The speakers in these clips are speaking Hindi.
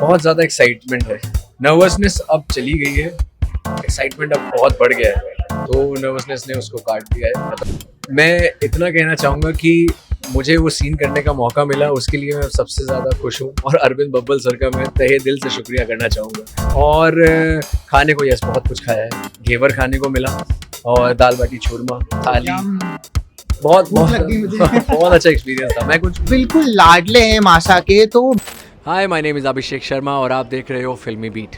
बहुत ज़्यादा एक्साइटमेंट है। नर्वसनेस अब चली गई है, एक्साइटमेंट अब बहुत बढ़ गया है, तो नर्वसनेस ने उसको काट दिया है। मतलब मैं इतना कहना चाहूँगा कि मुझे वो सीन करने का मौका मिला, उसके लिए मैं सबसे ज़्यादा खुश हूँ और अरविंद बब्बल सर का मैं तहे दिल से शुक्रिया करना चाहूँगा। और खाने को यस बहुत कुछ खाया है, घेवर खाने को मिला और दाल बाटी चूरमा, थाली, बहुत भूख बहुत लग गई मुझे। बहुत अच्छा एक्सपीरियंस था। मैं कुछ बिल्कुल लाडले हैं माशा के। तो hi, my name is Abhishek Sharma और आप देख रहे हो Filmibeat.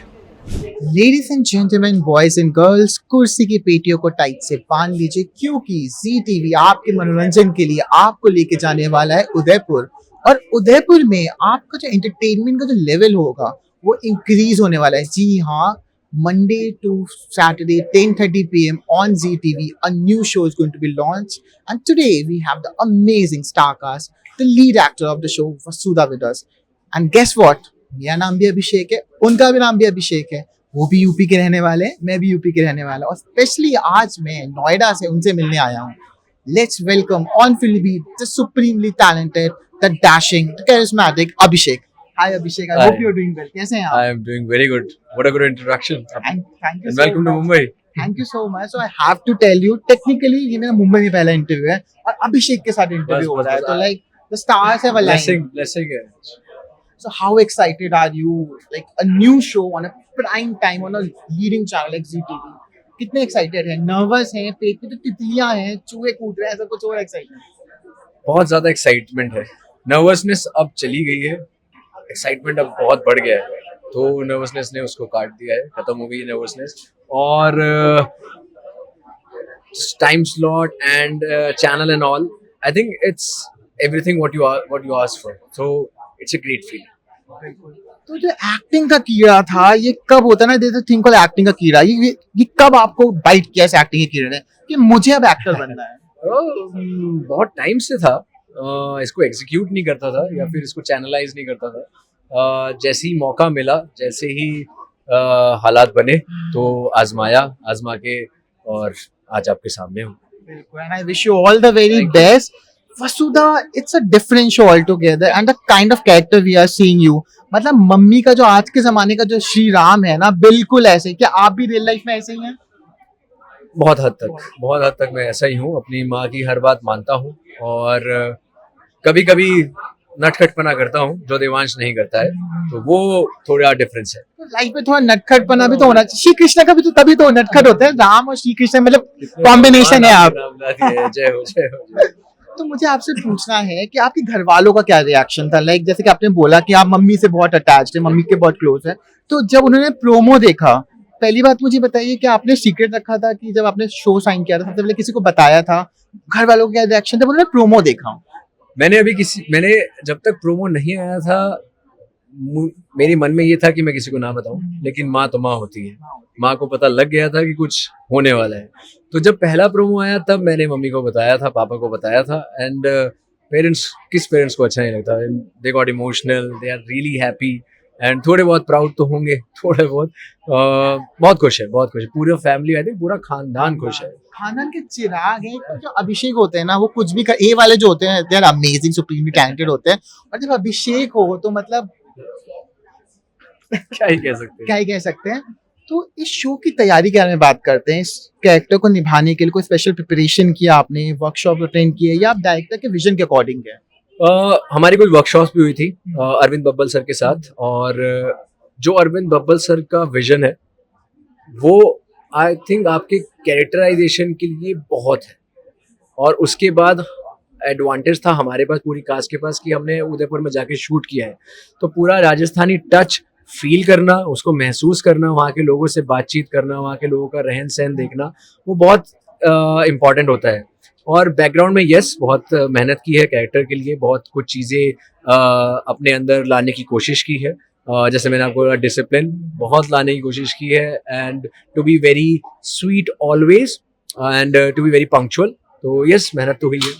Ladies and gentleman, boys and girls, कुर्सी की पेटियों को टाइट से बांध लीजिए, क्योंकि जी टीवी आपके मनोरंजन के लिए आपको लेके जाने वाला है उदयपुर। और उदयपुर में आपका जो एंटरटेनमेंट का जो लेवल होगा वो इंक्रीज होने वाला है। जी हाँ, Monday to Saturday 10:30 p.m. on ZTV, a new show is going to be launched. And today we have the amazing star cast, the lead actor of the show, Vasudha, with us. And guess what? मेरा नाम भी अभिषेक है, उनका भी नाम भी अभिषेक है। वो भी यूपी के रहने वाले हैं, मैं भी यूपी के रहने वाला हूँ। और स्पेशली आज मैं नोएडा से उनसे मिलने आया हूँ। Let's welcome on Filmibeat the supremely talented, the dashing, the charismatic Abhishek. Hi Abhishek, I hope you are doing well. कैसे हैं आप? I am doing very good. What a good introduction. And thank you And so welcome to much. Mumbai. Thank you so much. So I have to tell you, technically ये मेरा मुंबई में पहला इंटरव्यू है और अभिषेक के साथ इंटरव्यू हो बस, रहा है। बस, तो like the stars have aligned. Blessing है। So how excited are you? Like a new show on a prime time on a leading channel like ZTV. कितने एक्साइटेड हैं? नर्वस हैं? पेट में तो तितलियां हैं, चूहे कूद रहे हैं, ऐसा कुछ और एक्साइटमेंट? बहुत ज़्यादा एक्साइटमेंट है। नर्वसनेस अब चली गई है, एक्साइटमेंट अब बहुत बढ़ गया है, तो नर्वसनेस ने उसको काट दिया है, खत्म हो गई है नर्वसनेस। और time slot and channel and all, I think it's everything what you asked for, so it's a great feeling. तो जो एक्टिंग का कीड़ा था, ये कब होता है ना, जैसे थिंक ऑफ एक्टिंग का कीड़ा, ये कब आपको बाइट किया इस एक्टिंग के कीड़े ने कि मुझे अब एक्टर बनना है? बहुत टाइम से था। इसको एग्जीक्यूट नहीं करता था या फिर इसको चैनलाइज नहीं करता था। जैसे ही मौका मिला, जैसे ही हालात बने, तो आजमा के और आज आपके सामने हूँ। बिल्कुल, and I wish you all the very Thank you. best. Vasudha, it's a different show altogether and the kind of character we are seeing you. मतलब मम्मी का जो आज के जमाने का जो श्री राम है ना, बिल्कुल ऐसे। क्या आप भी रियल लाइफ में ऐसे ही हैं? बहुत हद तक मैं ऐसा ही हूँ। अपनी माँ की हर बात मानता हूँ और कभी कभी नटखटपना करता हूँ, जो देवांश नहीं करता है, तो वो थोड़ा डिफरेंस है। तो लाइफ में थोड़ा नटखटपना भी तो होना चाहिए। श्री कृष्ण का भी तो तभी तो नटखट होते हैं, राम और श्री कृष्ण मतलब कॉम्बिनेशन है आप। जय हो जय हो। तो मुझे आपसे पूछना है कि आपके घर वालों का क्या रिएक्शन था? लाइक जैसे कि आपने बोला कि आप मम्मी से बहुत अटैच्ड है, मम्मी के बहुत क्लोज है। तो जब उन्होंने प्रोमो देखा, पहली बात मुझे बताइए कि आपने सीक्रेट रखा था कि जब आपने शो साइन किया था सबसे पहले किसी को बताया था? घर वालों का क्या रिएक्शन था उन्होंने प्रोमो देखा? मैंने जब तक प्रोमो नहीं आया था, मेरे मन में ये था कि मैं किसी को ना बताऊं, लेकिन माँ तो माँ होती है। माँ को पता लग गया था कि कुछ होने वाला है, तो जब पहला प्रोमो आया तब मैंने मम्मी को बताया था, पापा को बताया था। एंड पेरेंट्स को अच्छा नहीं लगता? They got emotional, they are really happy and थोड़े बहुत प्राउड तो होंगे, थोड़े बहुत। बहुत खुश है पूरा फैमिली, आई थिंक पूरा खानदान खुश है। खानदान के चिराग है। तो जो अभिषेक होते हैं ना, वो कुछ भी ए वाले जो होते हैं, they are amazing, supremely talented होते हैं। और जब अभिषेक हो तो मतलब क्या ही कह सकते हैं। क्या ही कह सकते हैं। तो इस शो की तैयारी के बारे में बात करते हैं। इस कैरेक्टर को निभाने के लिए कोई स्पेशल प्रिपरेशन किया आपने, वर्कशॉप अटेंड किए, या आप डायरेक्टर के विजन के अकॉर्डिंग गए? हमारी कुछ वर्कशॉप्स भी हुई थी अरविंद बब्बल सर के साथ, और जो अरविंद बब्बल सर का विजन है वो आई थिंक आपके कैरेक्टराइजेशन के लिए बहुत है। और उसके बाद एडवांटेज था हमारे पास, पूरी कास्ट के पास, कि हमने उदयपुर में जाके शूट किया है, तो पूरा राजस्थानी टच फील करना, उसको महसूस करना, वहाँ के लोगों से बातचीत करना, वहाँ के लोगों का रहन सहन देखना, वो बहुत इम्पॉर्टेंट होता है। और बैकग्राउंड में यस बहुत मेहनत की है कैरेक्टर के लिए, बहुत कुछ चीज़ें अपने अंदर लाने की कोशिश की है। जैसे मैंने आपको बोला, डिसिप्लिन बहुत लाने की कोशिश की है, and to be very sweet always, and to be very punctual. तो यस, मेहनत तो हुई है।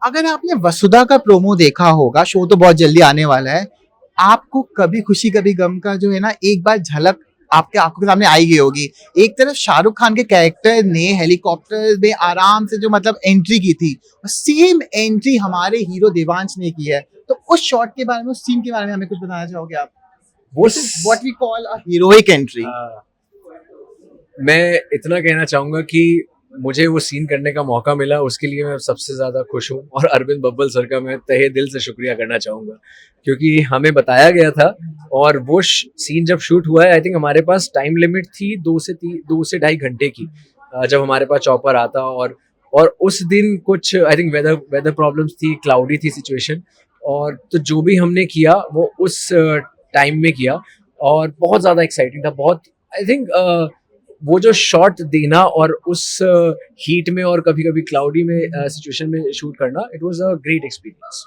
अगर आपने वसुधा का प्रोमो देखा होगा, शो तो बहुत जल्दी आने वाला है, आपको कभी खुशी कभी गम का जो है ना, एक बार झलक आपके आंखों के सामने आई गई होगी। एक तरफ शाहरुख खान के कैरेक्टर ने हेलीकॉप्टर में आराम से जो मतलब एंट्री की थी, और सेम एंट्री हमारे हीरो देवांश ने की है। तो उस शॉट के बारे में, उस सीन के बारे में हमें कुछ बताना चाहोगे आप? वो This is what we call a heroic entry. मैं इतना कहना चाहूँगा कि मुझे वो सीन करने का मौका मिला, उसके लिए मैं सबसे ज़्यादा खुश हूँ, और अरविंद बब्बल सर का मैं तहे दिल से शुक्रिया करना चाहूँगा, क्योंकि हमें बताया गया था और वो सीन जब शूट हुआ है, आई थिंक हमारे पास टाइम लिमिट थी 2 से 2.5 घंटे की, जब हमारे पास चॉपर आता, और उस दिन कुछ आई थिंक वेदर प्रॉब्लम्स थी, क्लाउडी थी सिचुएशन, और तो जो भी हमने किया वो उस टाइम में किया, और बहुत ज़्यादा एक्साइटिंग था, बहुत आई थिंक वो जो शॉट देना और उस हीट में और कभी कभी क्लाउडी में सिचुएशन में शूट करना, it was a great experience.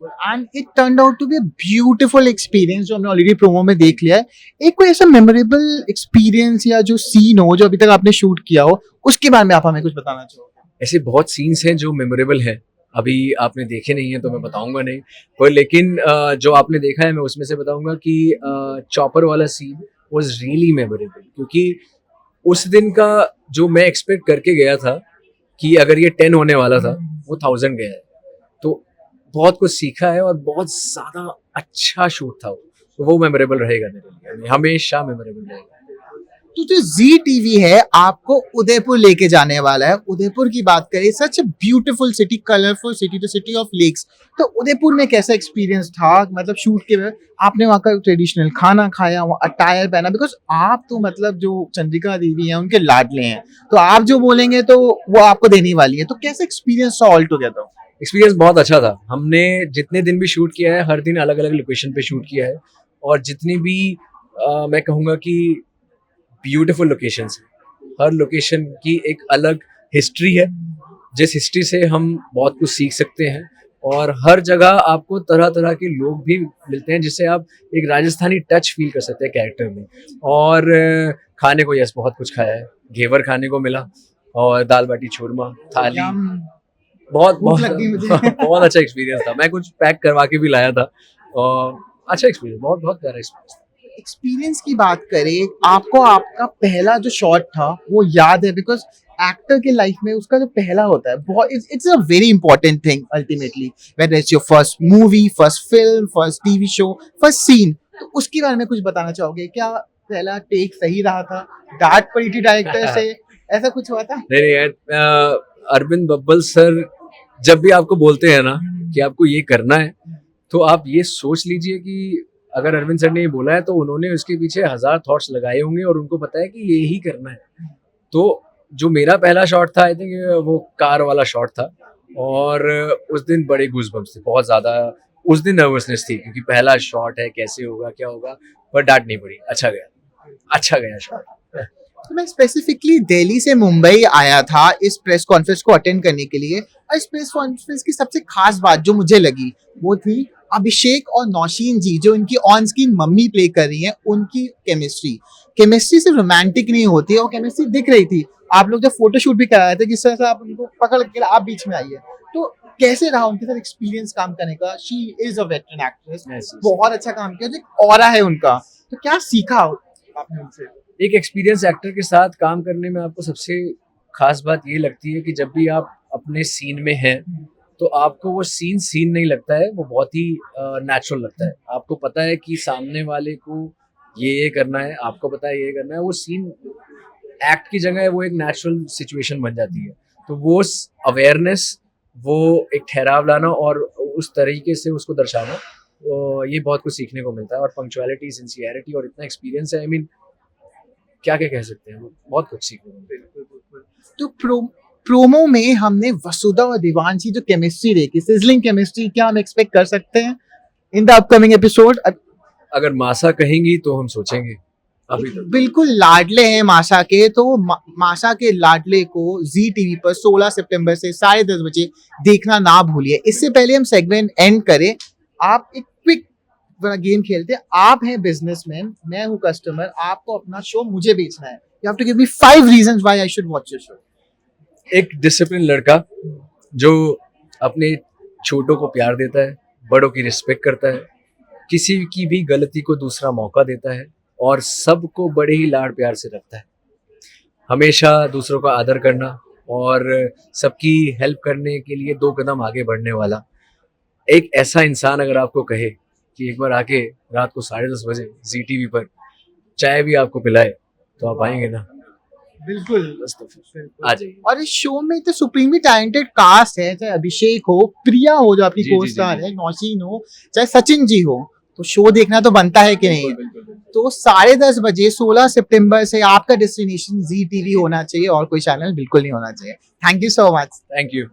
And it turned out to be a beautiful experience जो हमने ऑलरेडी प्रोमो में देख लिया है। एक कोई ऐसा मेमोरेबल एक्सपीरियंस या जो सीन हो जो अभी तक आपने शूट किया हो, उसके बारे में आप हमें कुछ बताना चाहोगे? ऐसे बहुत सीन्स हैं जो मेमोरेबल हैं, अभी आपने देखे नहीं है तो मैं बताऊंगा नहीं, पर लेकिन जो आपने देखा है मैं उसमें से बताऊंगा कि चॉपर वाला सीन वाज रियली मेमोरेबल, क्योंकि उस दिन का जो मैं एक्सपेक्ट करके गया था कि अगर ये 10 होने वाला था, वो 1000 गया है, तो बहुत कुछ सीखा है और बहुत ज़्यादा अच्छा शूट था वो, तो वो मेमोरेबल रहेगा मेरे लिए, हमेशा मेमोरेबल रहेगा। तो जो जी टीवी है आपको उदयपुर लेके जाने वाला है। उदयपुर की बात करें, such beautiful city, colourful city, the city of lakes. तो उदयपुर में कैसा एक्सपीरियंस था, मतलब शूट के वक्त आपने वहाँ का ट्रेडिशनल खाना खाया, वहाँ अटायर पहना, बिकॉज आप तो मतलब जो चंद्रिका देवी हैं उनके लाडले हैं, तो आप जो बोलेंगे तो वो आपको देने वाली है। तो कैसा एक्सपीरियंस था ऑल टुगेदर? एक्सपीरियंस बहुत अच्छा था। हमने जितने दिन भी शूट किया है, हर दिन अलग अलग लोकेशन पे शूट किया है, और जितनी भी मैं कहूँगा कि ब्यूटीफुल लोकेशंस हैं, हर लोकेशन की एक अलग हिस्ट्री है, जिस हिस्ट्री से हम बहुत कुछ सीख सकते हैं, और हर जगह आपको तरह तरह के लोग भी मिलते हैं जिससे आप एक राजस्थानी टच फील कर सकते हैं कैरेक्टर में। और खाने को यस बहुत कुछ खाया है, घेवर खाने को मिला, और दाल बाटी चूरमा, थाली, बहुत भूख बहुत लग गई मुझे। बहुत अच्छा एक्सपीरियंस था। मैं कुछ पैक करवा के भी लाया था, और अच्छा एक्सपीरियंस, बहुत बहुत प्यारा एक्सपीरियंस। एक्सपीरियंस की बात करें, आपको आपका पहला जो शॉट था वो याद है? बिकॉज एक्टर के लाइफ में उसका जो पहला होता है बहुत, it's a very important thing ultimately, whether it's your first movie, first film, first TV show, first scene. तो उसके बारे में कुछ बताना चाहोगे? क्या पहला टेक सही रहा था, डांट पड़ी थी डायरेक्टर से, ऐसा कुछ हुआ था? नहीं नहीं, अरविंद बब्बल सर जब भी आपको बोलते हैं ना कि आपको ये करना है, तो आप ये सोच लीजिए कि अगर अरविंद सर ने ये बोला है तो उन्होंने उसके पीछे 1000 थॉट्स लगाए होंगे, और उनको पता है कि ये ही करना है। तो जो मेरा पहला शॉट था, आई थिंक वो कार वाला शॉट था, और उस दिन बड़े गूज़बम्प्स थे, बहुत ज़्यादा उस दिन नर्वसनेस थी, क्योंकि पहला शॉट है, कैसे होगा क्या होगा, पर डांट नहीं पड़ी, अच्छा गया शॉट। तो मैं स्पेसिफिकली दिल्ली से मुंबई आया था इस प्रेस कॉन्फ्रेंस को अटेंड करने के लिए, और इस प्रेस कॉन्फ्रेंस की सबसे खास बात जो मुझे लगी वो थी अभिषेक और नौशीन जी, जो इनकी ऑन स्क्रीन मम्मी प्ले कर रही हैं, उनकी केमिस्ट्री सिर्फ रोमांटिक नहीं होती है, वो केमिस्ट्री दिख रही थी। आप लोग जब फोटोशूट भी कराए थे, जिस तरह से आप उनको पकड़ के आप बीच में आइए, तो कैसे रहा उनके साथ एक्सपीरियंस काम करने का? She is a veteran actress, बहुत अच्छा काम किया, जो एक ऑरा है उनका। तो क्या सीखा आपने उनसे? एक एक्सपीरियंस एक्टर के साथ काम करने में आपको सबसे खास बात ये लगती है कि जब भी आप अपने सीन में हैं, तो आपको वो सीन नहीं लगता है, वो बहुत ही नेचुरल लगता है। आपको पता है कि सामने वाले को ये करना है, आपको पता है ये करना है, वो सीन एक्ट की जगह वो एक नेचुरल सिचुएशन बन जाती है। तो वो अवेयरनेस, वो एक ठहराव लाना और उस तरीके से उसको दर्शाना, तो ये बहुत कुछ सीखने को मिलता है। और पंक्चुअलिटी, सिंसियरिटी, और इतना एक्सपीरियंस है, आई मीन क्या क्या कह सकते हैं, बहुत कुछ सीखने को मिलता है। तो प्रोमो में हमने वसुधा और देवांशी जो केमिस्ट्री देखी, सिजलिंग केमिस्ट्री, क्या हम एक्सपेक्ट कर सकते हैं इन द अपकमिंग एपिसोड? अगर मासा कहेंगी तो हम सोचेंगे। अभी तो बिल्कुल लाडले हैं माशा के, तो माशा के लाडले को जी टीवी पर 16 सितंबर से 10:30 बजे देखना ना भूलिए। इससे पहले हम सेगमेंट एंड करें, आप एक क्विक गेम खेलते हैं। आप हैं बिजनेसमैन, मैं हूं कस्टमर, आपको अपना शो मुझे बेचना है। You have to give me 5 reasons why I should watch your show. एक डिसिप्लिन लड़का जो अपने छोटों को प्यार देता है, बड़ों की रिस्पेक्ट करता है, किसी की भी गलती को दूसरा मौका देता है, और सबको बड़े ही लाड़ प्यार से रखता है। हमेशा दूसरों का आदर करना और सबकी हेल्प करने के लिए 2 कदम आगे बढ़ने वाला एक ऐसा इंसान अगर आपको कहे कि एक बार आके रात को 10:30 बजे जी टीवी पर चाय भी आपको पिलाए, तो आप आएंगे ना? बिल्कुल बस तो फिर आ जाइए। और इस शो में तो सुप्रीमली टैलेंटेड कास्ट है, चाहे अभिषेक हो, प्रिया हो जो आपकी जी, जी, को जी, स्टार जी। है, नौशीन हो, चाहे सचिन जी हो, तो शो देखना तो बनता है कि नहीं? बिल्कुल, बिल्कुल। तो 10:30 बजे 16 सितंबर से आपका डेस्टिनेशन जी टीवी होना चाहिए और कोई चैनल बिल्कुल नहीं होना चाहिए। Thank you so much. Thank you.